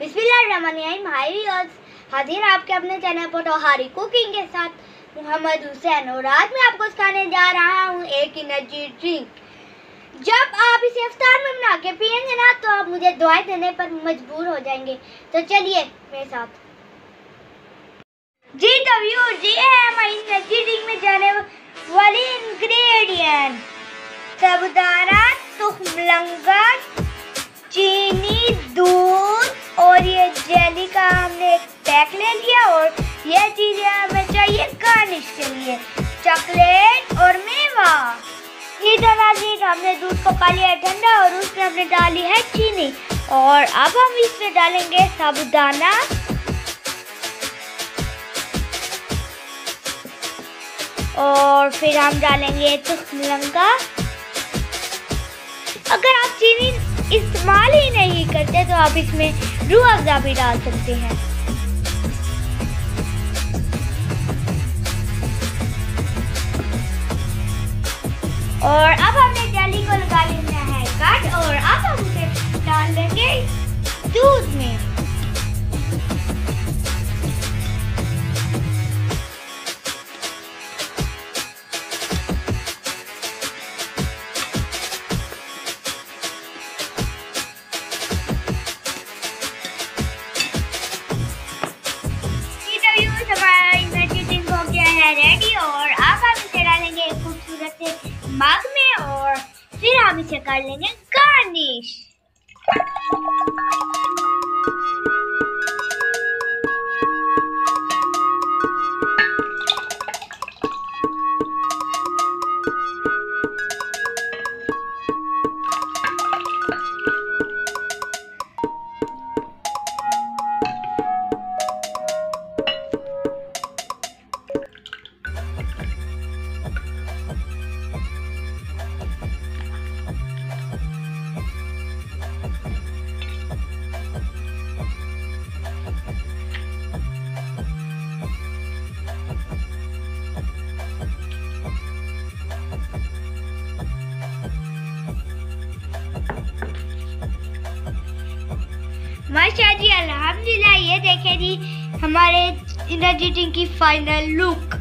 बिस्मिल्लाहिर्रहमानिर्रहीम। हाय व्यूअर्स, हाजिर आपके अपने चैनल पोथारी कुकिंग के साथ मोहम्मद हुसैन, और आज मैं आपको सिखाने जा रहा हूँ एक एनर्जी ड्रिंक। जब आप इसे इफ्तार में बना के पियेंगे ना तो आप मुझे दुआएं देने पर मजबूर हो जाएंगे। तो चलिए मेरे साथ। जी तो व्यूअर्स, ये है हमारी एनर्जी ड्रिंक में जाने वाली इंग्रेडिएंट: साबुदाना, तुखमलंगा, चीनी, दूध और ये जेली का हमने एक पैक ले लिया। और ये चीजें हमें चाहिए गार्निश के लिए, चॉकलेट और मेवा। इसी तरह से हमने दूध को कर लिया ठंडा और उसमें हमने डाली है चीनी। और अब हम इसमें डालेंगे साबुदाना, और फिर हम डालेंगे तुखमलंगा। अगर आप चीनी इस्तेमाल ही नहीं करते तो आप इसमें रूह अफ़ज़ा भी डाल सकते हैं। और अब हमने जेली को लगा लेना है कट, और अब हम उसे डाल देंगे दूध में। रेडी, और अब हम इसे डालेंगे एक खूबसूरत से मग में, और फिर हम इसे कर लेंगे गार्निश। माशाअल्लाह जी, अल्हम्दुलिल्लाह। ये देखें जी हमारे एनर्जी ड्रिंक की फाइनल लुक।